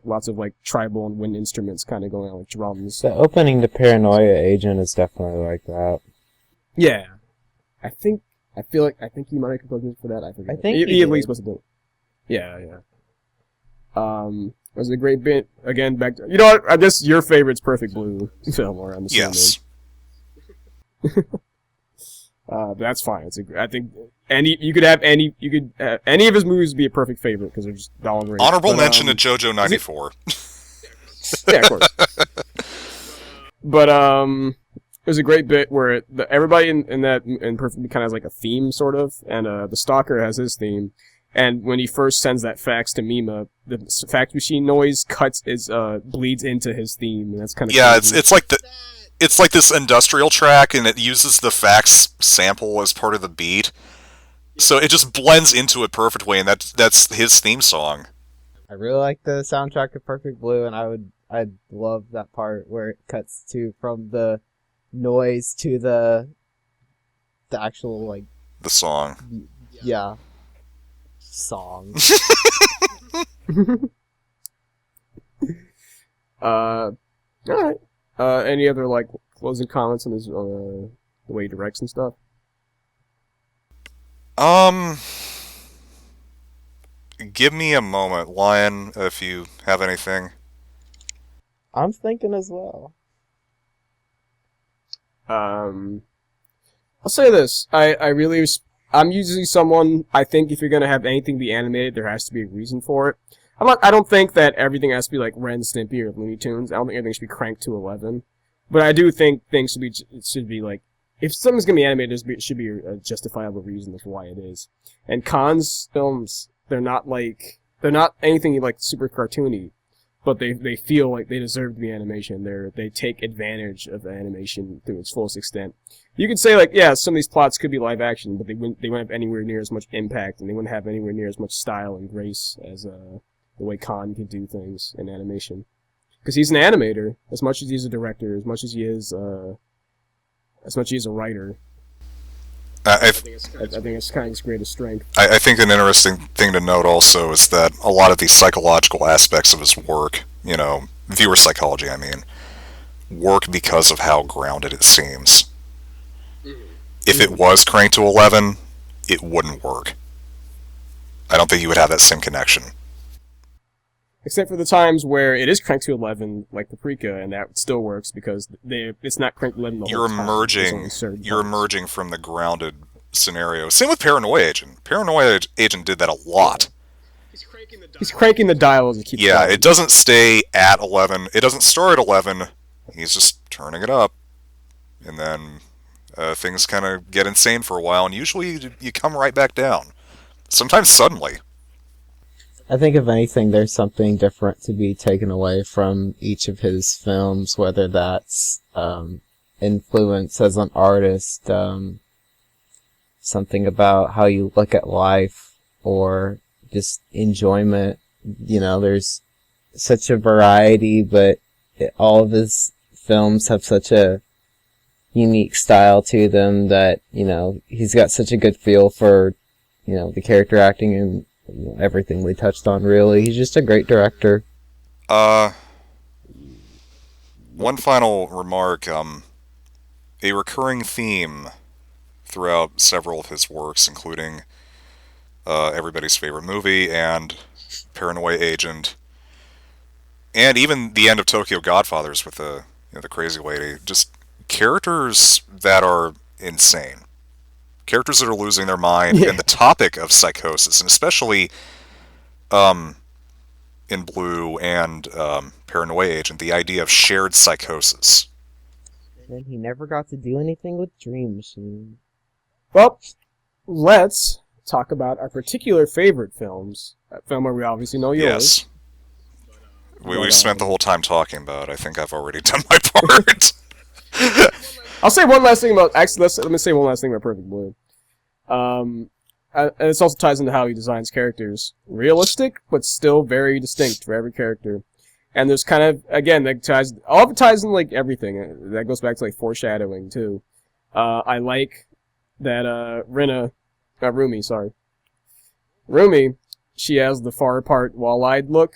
lots of like tribal and wind instruments kind of going on, like drums. The opening to Paranoia Agent is definitely like that. Yeah, I think he might have composed music for that. I forget. I think he he at least did. must have done it. Yeah. It was a great bit. Again, back to what? I guess your favorite's Perfect Blue, Fillmore. I'm assuming. Yes. But that's fine. I think you could have any of his movies be a perfect favorite because they're just all great. Honorable mention to JoJo 94. Yeah, of course. But there's a great bit where everybody in Perfect kind of has like a theme sort of, and the stalker has his theme. And when he first sends that fax to Mima, the fax machine noise bleeds into his theme, and that's kind of crazy. It's like this industrial track, and it uses the fax sample as part of the beat, so it just blends into it perfectly, and that's his theme song. I really like the soundtrack of Perfect Blue, and I'd love that part where it cuts from the noise to the actual like The song. song. Alright. Any other, like, closing comments on his, the way he directs and stuff? Give me a moment, Lyonn, if you have anything. I'm thinking as well. I'll say this. I'm usually someone, I think if you're gonna have anything be animated, there has to be a reason for it. I don't think that everything has to be like Ren, Stimpy, or Looney Tunes. I don't think everything should be cranked to 11. But I do think things should be like, if something's gonna be animated, it should be a justifiable reason as to why it is. And Khan's films, they're not anything like super cartoony, but they feel like they deserve to be animation. They take advantage of the animation to its fullest extent. You could say like, yeah, some of these plots could be live action, but they wouldn't have anywhere near as much impact, and they wouldn't have anywhere near as much style and grace as the way Khan could do things in animation. Because he's an animator, as much as he's a director, as much as he is a writer. I think it's kind of his greatest strength. I think an interesting thing to note also is that a lot of these psychological aspects of his work, viewer psychology, work because of how grounded it seems. If it was cranked to 11, it wouldn't work. I don't think you would have that same connection. Except for the times where it is cranked to 11, like Paprika, and that still works because it's not cranked to 11 the whole time. You're emerging from the grounded scenario. Same with Paranoia Agent. Paranoia Agent did that a lot. He's cranking the dial as it keeps going. It doesn't stay at 11. It doesn't start at 11. He's just turning it up. And then things kind of get insane for a while, and usually you come right back down. Sometimes suddenly. I think if anything, there's something different to be taken away from each of his films, whether that's influence as an artist, something about how you look at life, or just enjoyment. There's such a variety, but all of his films have such a unique style to them that, he's got such a good feel for, the character acting and everything we touched on, really. He's just a great director. One final remark. A recurring theme throughout several of his works, including Everybody's Favorite Movie and Paranoia Agent, and even the end of Tokyo Godfathers with the crazy lady, just characters that are insane. Characters that are losing their mind, and the topic of psychosis, and especially in Blue and Paranoia Agent, the idea of shared psychosis. And he never got to do anything with Dream Machine. Well, let's talk about our particular favorite films. That film where we obviously know yours. Yes. We've spent the whole time talking about it. I think I've already done my part. I'll say one last thing about... Actually, let me say one last thing about Perfect Blue. And this also ties into how he designs characters. Realistic, but still very distinct for every character. And there's kind of... Again, all of it ties in, like, everything. That goes back to, like, foreshadowing, too. I like that Rumi, she has the far apart wall-eyed look.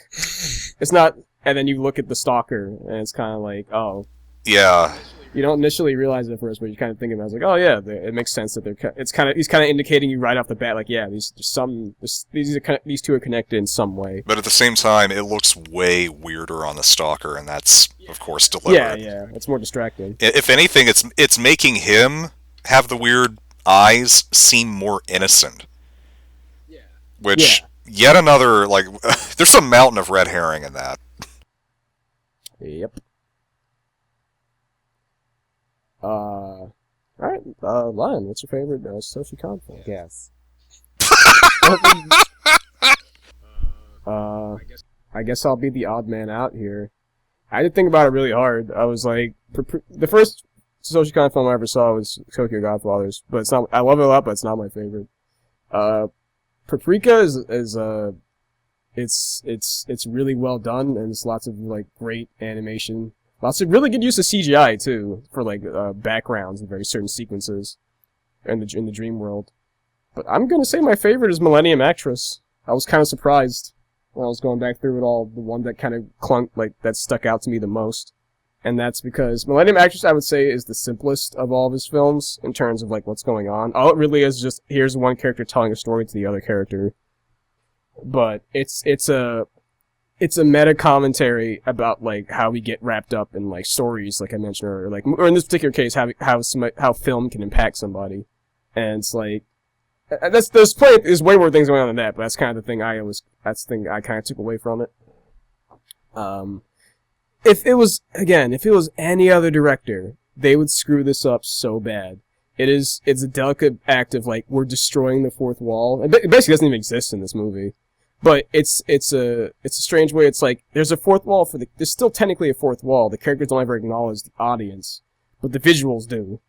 It's not... And then you look at the stalker, and it's kind of like, oh... Yeah. You don't initially realize it at first, but you kind of think about it. It's like, oh yeah, it makes sense that he's kind of indicating you right off the bat, like, yeah, these two are connected in some way. But at the same time, it looks way weirder on the stalker, and that's of course deliberate. Yeah, it's more distracting. If anything, it's making him have the weird eyes seem more innocent. Yeah. Which yet another there's a mountain of red herring in that. Yep. Alright, Lyonn, what's your favorite Satoshi Kon film? Yes. I guess I'll be the odd man out here. I did think about it really hard. I was like, the first Satoshi Kon film I ever saw was Tokyo Godfathers, but it's not. I love it a lot, but it's not my favorite. Paprika it's really well done, and it's lots of great animation. Lots of really good use of CGI too for backgrounds and very certain sequences in the dream world. But I'm gonna say my favorite is Millennium Actress. I was kind of surprised when I was going back through it all, the one that kind of that stuck out to me the most. And that's because Millennium Actress, I would say, is the simplest of all of his films in terms of, like, what's going on. All it really is just, here's one character telling a story to the other character. But it's a meta commentary about, like, how we get wrapped up in, like, stories, like I mentioned earlier. Or in this particular case, how film can impact somebody. And it's like, there's way more things going on than that, but that's kind of the thing I kind of took away from it. If it was any other director, they would screw this up so bad. It's a delicate act of, like, we're destroying the fourth wall. It basically doesn't even exist in this movie. But it's a strange way. It's like, there's a fourth wall there's still technically a fourth wall. The characters don't ever acknowledge the audience, but the visuals do.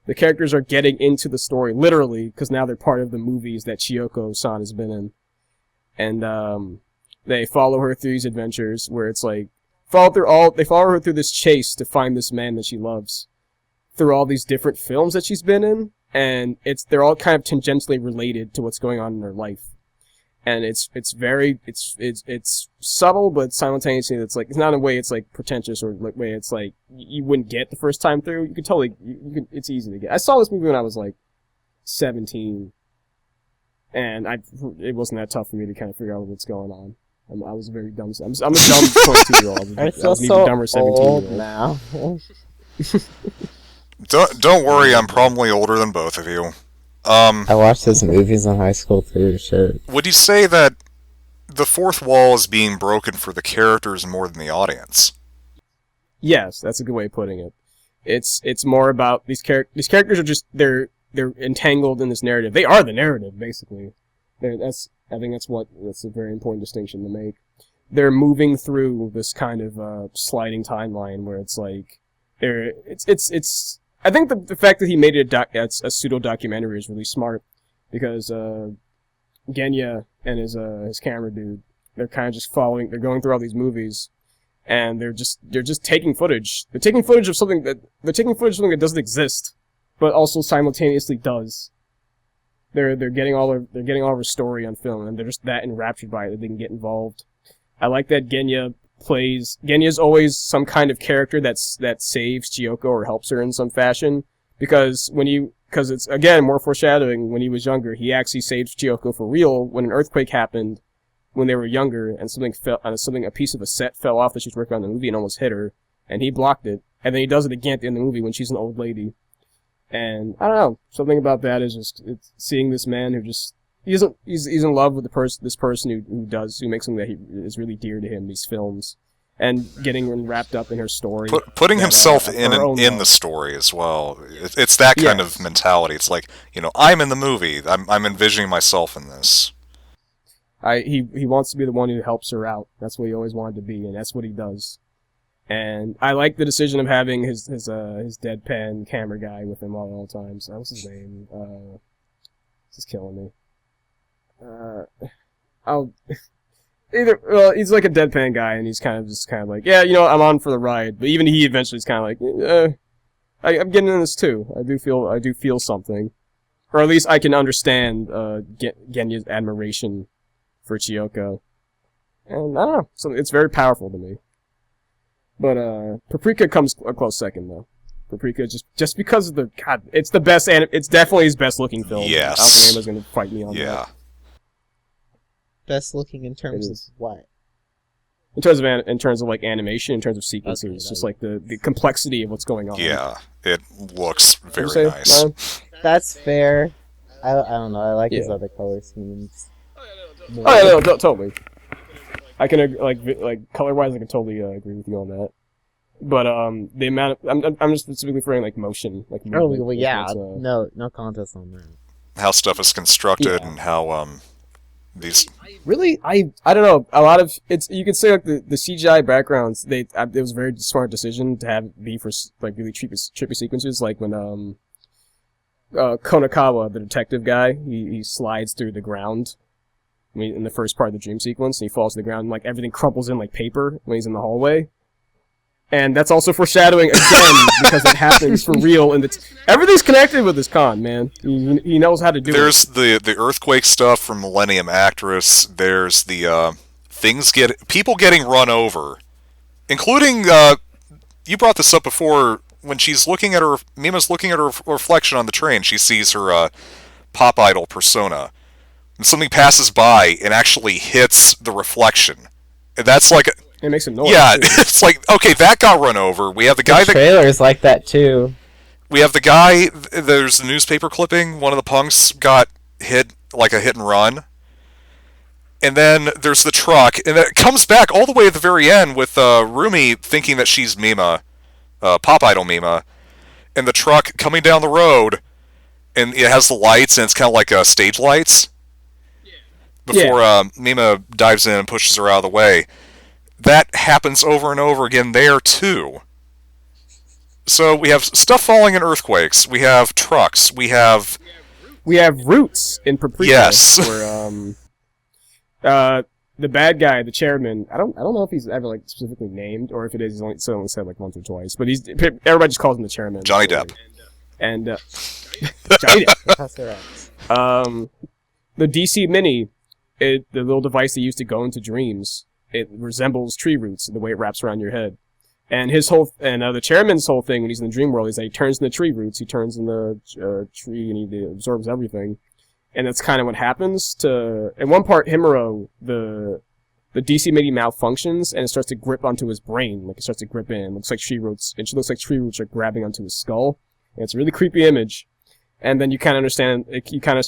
The characters are getting into the story, literally, because now they're part of the movies that Chiyoko-san has been in. And, they follow her through these adventures where it's like, they follow her through this chase to find this man that she loves. Through all these different films that she's been in, and they're all kind of tangentially related to what's going on in her life. And it's subtle, but simultaneously it's like, it's not in a way it's like pretentious or like way it's like you wouldn't get the first time through. You could totally, it's easy to get. I saw this movie when I was like 17, and it wasn't that tough for me to kind of figure out what's going on. I was very dumb. I'm a dumb 22-year-old. I feel was an so even dumber 17-year-old now. Don't worry, I'm probably older than both of you. I watched his movies in high school too, shit. Would you say that the fourth wall is being broken for the characters more than the audience? Yes, that's a good way of putting it. It's more about these characters are just they're entangled in this narrative. They are the narrative, basically. I think that's a very important distinction to make. They're moving through this kind of sliding timeline where it's like it's. I think the fact that he made it a pseudo documentary is really smart, because Genya and his camera dude, they're kind of just they're going through all these movies, and they're just taking footage. They're taking footage of something that doesn't exist, but also simultaneously does. They're getting all of her story on film, and they're just that enraptured by it that they can get involved. I like that Genya's always some kind of character that saves Chiyoko or helps her in some fashion, because it's again more foreshadowing. When he was younger, he actually saved Chiyoko for real when an earthquake happened when they were younger, and a piece of a set fell off that she was working on in the movie and almost hit her, and he blocked it. And then he does it again at the end of the movie when she's an old lady. And I don't know, something about that is just seeing this man who just he's in love with this person who makes something that is really dear to him, these films, and getting wrapped up in her story. Putting himself in the story as well. It's that kind of mentality. It's like, I'm in the movie. I'm envisioning myself in this. He wants to be the one who helps her out. That's what he always wanted to be, and that's what he does. And I like the decision of having his deadpan camera guy with him all times. What's his name? This is killing me. He's like a deadpan guy, and he's kind of like, yeah, I'm on for the ride. But even he eventually is kind of like, I'm getting in this too. I do feel something, or at least I can understand Genya's admiration for Chiyoko, and I don't know. So it's very powerful to me. But Paprika comes a close second, though. Paprika just because of it's the best, and it's definitely his best looking film. Yes. I don't think anybody's gonna fight me on that. Yeah. Best looking in terms of what? In terms of like animation, in terms of sequences, okay, just like the complexity of what's going on. Yeah, it looks very nice. That's fair. I don't know. I like his other color schemes. Totally. I can like color-wise, I can totally agree with you on that. But the amount of I'm just specifically referring like motion, like movement, well, yeah, no contest on that. How stuff is constructed and how these really I don't know, a lot of you could say like the CGI backgrounds it was a very smart decision to be for like really trippy sequences, like when Konakawa, the detective guy, he slides through the ground. In the first part of the dream sequence, and he falls to the ground, and like everything crumples in like paper when he's in the hallway. And that's also foreshadowing again, because it happens for real, and everything's connected with this con, man. He knows how to do There's the earthquake stuff from Millennium Actress. There's the people getting run over, including you brought this up before when Mima's looking at her reflection on the train. She sees her pop idol persona, and something passes by and actually hits the reflection. And that's like, It makes a noise. yeah, too. it's like, okay, that got run over. We have the guy The trailer's like that too. We have the guy. There's a newspaper clipping. One of the punks got hit, like a hit and run. And then there's the truck, and it comes back all the way at the very end with Rumi thinking that she's Mima, Pop Idol Mima, and the truck coming down the road, and it has the lights, and it's kind of like stage lights. Before Mima dives in and pushes her out of the way. That happens over and over again there, too. So we have stuff falling in earthquakes, we have trucks, we have roots in Paprika. Yes. Where, the bad guy, the chairman, I don't know if he's ever like specifically named or if it is he's only said like once or twice, but everybody just calls him the chairman. Johnny Depp. And Johnny Depp. The DC Mini, the little device they used to go into dreams, it resembles tree roots in the way it wraps around your head. And the chairman's whole thing when he's in the dream world is that he turns into tree roots, he turns into tree and he absorbs everything. And that's kind of what happens to... In one part, Himuro, the DC Mini malfunctions, and it starts to grip onto his brain. Like, it starts to grip in. It looks like tree roots. It looks like tree roots are grabbing onto his skull. And it's a really creepy image. And then you kind of understand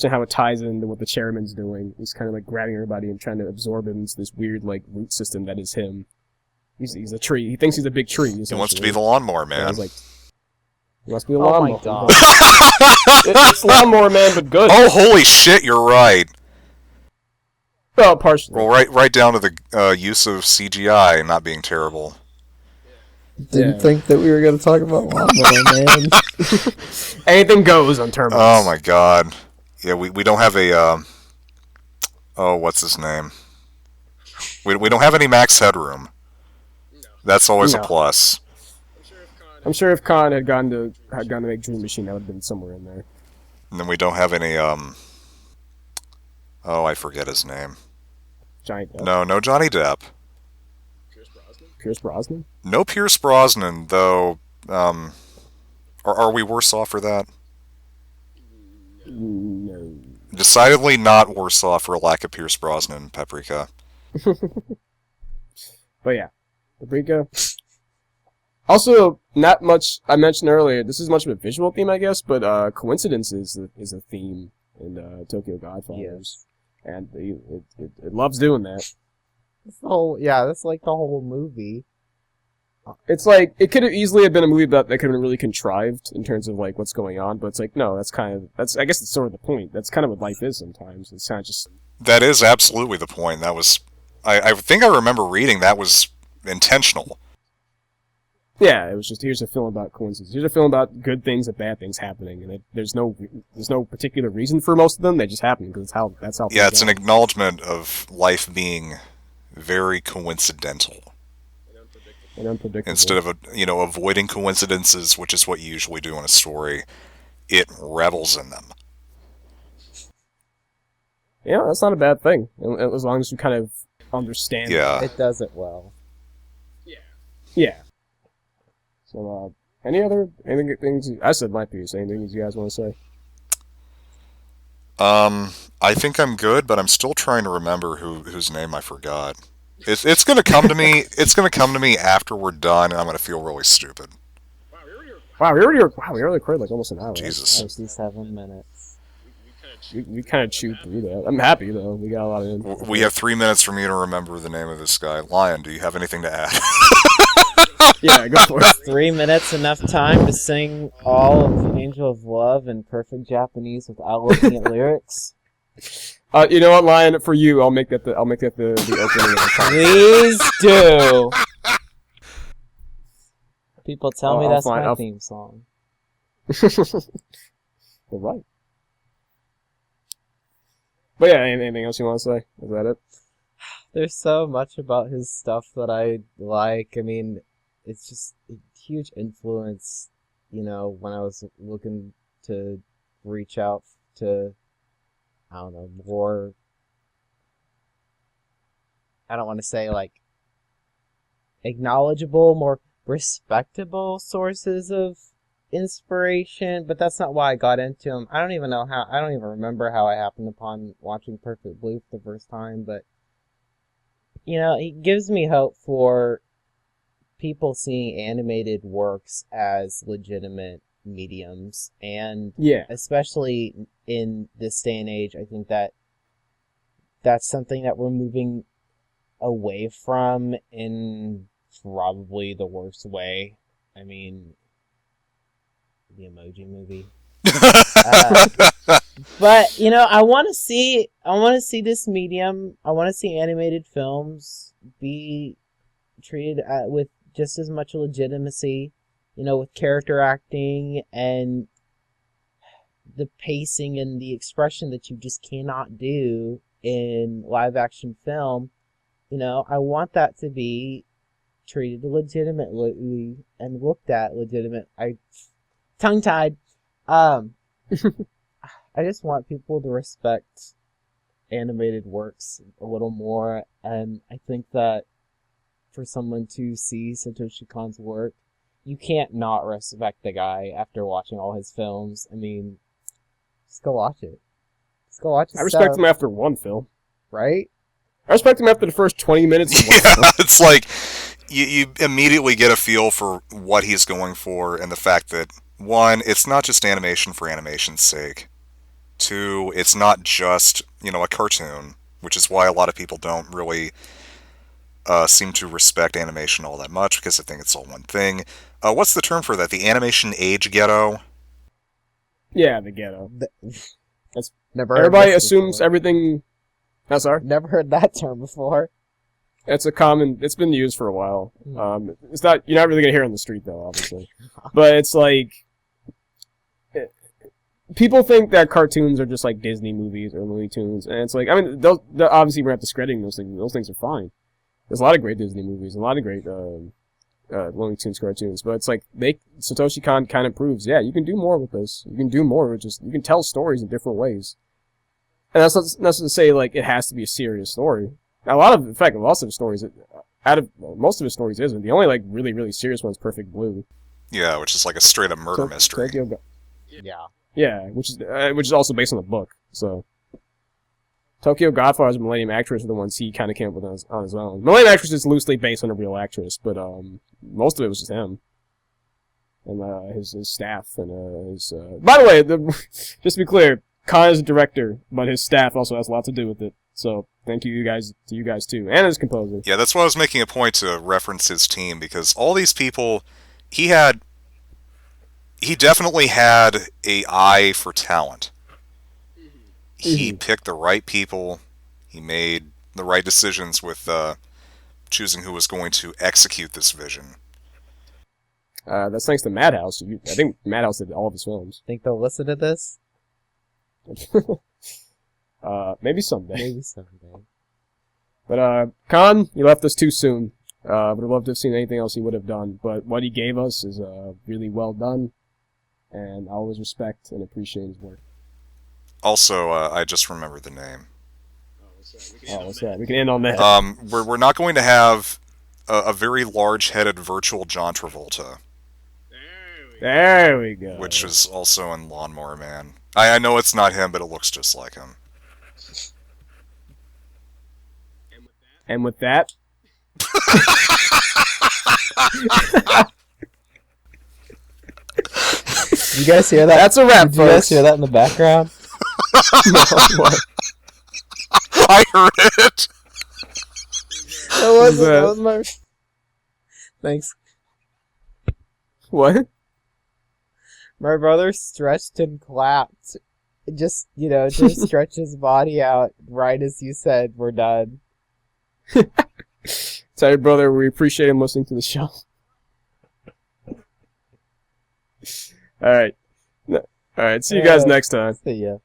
how it ties into what the chairman's doing. He's kind of like grabbing everybody and trying to absorb him into this weird, like, root system that is him. He's a tree. He thinks he's a big tree. He wants to be the lawnmower man. I was like... He must be a lawnmower. Oh my god. It's Lawnmower Man, but good. Oh, holy shit, you're right. Well, partially. Well, right down to the use of CGI not being terrible. Didn't think that we were going to talk about Lawnmower Man. Anything goes on Termites. Oh my god. Yeah, we don't have a, what's his name? We don't have any max headroom. That's always a plus. I'm sure if Khan had gone to make Dream Machine, that would have been somewhere in there. And then we don't have any, I forget his name. Johnny Depp. No Johnny Depp. Pierce Brosnan? No Pierce Brosnan, though, are we worse off for that? No. Decidedly not worse off for a lack of Pierce Brosnan, Paprika. But yeah, Paprika. Also, not much, I mentioned earlier, this is much of a visual theme, I guess, but coincidence is a theme in Tokyo Godfathers. Yes. And it loves doing that. That's like the whole movie. It's like, it could have easily have been a movie that could have been really contrived in terms of like what's going on, but it's like, no, I guess it's sort of the point. That's kind of what life is sometimes. It's kind of just... That is absolutely the point. That was, I think I remember reading that was intentional. Yeah, it was just, here's a film about coincidence. Here's a film about good things and bad things happening, and there's no particular reason for most of them. They just happen because that's how. Yeah, it's an acknowledgement of life being very coincidental. And unpredictable. Instead of avoiding coincidences, which is what you usually do in a story, it revels in them. Yeah, that's not a bad thing, as long as you kind of understand. Yeah, it does it well. Yeah. So, anything things? I said my piece. Anything you guys want to say? I think I'm good, but I'm still trying to remember whose name I forgot. It's gonna come to me. It's gonna come to me after we're done, and I'm gonna feel really stupid. Wow, we already recorded like almost an hour. Jesus. 67 minutes. We kind of chewed through that. I'm happy though. We got a lot of info. We have 3 minutes for me to remember the name of this guy. Lyonn, do you have anything to add? Yeah, go for it. 3 minutes enough time to sing all of Angel of Love in perfect Japanese without looking at lyrics? You know what, Lion? For you, I'll make that the opening of the song. Please do. People tell me that's my theme song. You're right. But yeah, anything else you want to say? Is that it? There's so much about his stuff that I like. I mean, it's just a huge influence, when I was looking to reach out to, I don't know, more I don't want to say like acknowledgeable, more respectable sources of inspiration, but that's not why I got into them. I don't even remember how I happened upon watching Perfect Blue for the first time, but it gives me hope for people seeing animated works as legitimate mediums, and especially in this day and age, I think that's something that we're moving away from in probably the worst way. I mean, the Emoji Movie. But I want to see this medium. I want to see animated films be treated with just as much legitimacy, with character acting and the pacing and the expression that you just cannot do in live action film. I want that to be treated legitimately and looked at legitimate. Tongue-tied. I just want people to respect animated works a little more, and I think that for someone to see Satoshi Kon's work, you can't not respect the guy after watching all his films. I mean, just go watch it. Just go watch his I respect stuff, him after one film. right? I respect him after the first 20 minutes of one film. Yeah, it's like you immediately get a feel for what he's going for, and the fact that, one, it's not just animation for animation's sake. Two, it's not just, a cartoon, which is why a lot of people don't really seem to respect animation all that much, because they think it's all one thing. What's the term for that? The animation age ghetto? Yeah, the ghetto. Never heard Everybody this assumes before. everything... Oh, sorry? Never heard that term before. It's been used for a while. You're not really gonna hear it on the street though, obviously. But it's like, people think that cartoons are just like Disney movies or Looney Tunes, and it's like, I mean, they'll obviously we're not discrediting those things. Those things are fine. There's a lot of great Disney movies, and a lot of great Looney Tunes cartoons, but it's like Satoshi Kon kind of proves, you can do more with this. You can do more with you can tell stories in different ways. And that's not to say like it has to be a serious story. Most of his stories isn't. The only like really, really serious one is Perfect Blue. Yeah, which is like a straight up murder mystery. Yeah, which is also based on a book. So Tokyo Godfather's Millennium Actress are the ones he kind of came up with on his own. Millennium Actress is loosely based on a real actress, but most of it was just him and his staff and his. By the way, just to be clear, Kon is a director, but his staff also has a lot to do with it. So thank you guys too, and his composer. Yeah, that's why I was making a point to reference his team, because all these people, he definitely had an eye for talent. He picked the right people. He made the right decisions with choosing who was going to execute this vision. That's thanks to Madhouse. I think Madhouse did all of his films. Think they'll listen to this? Maybe someday. Maybe someday. But Kon, you left us too soon. Would have loved to have seen anything else he would have done, but what he gave us is really well done, and I always respect and appreciate his work. Also, I just remembered the name. What's that? We can end on that. We're not going to have a very large-headed virtual John Travolta. There we go. Which is also in Lawnmower Man. I know it's not him, but it looks just like him. And with that... You guys hear that? That's a wrap, Did you guys hear that in the background? No, what? I heard it! That was my... Thanks. What? My brother stretched and clapped. Just to stretch his body out right as you said we're done. Tell your brother we appreciate him listening to the show. Alright. See you guys next time. See ya.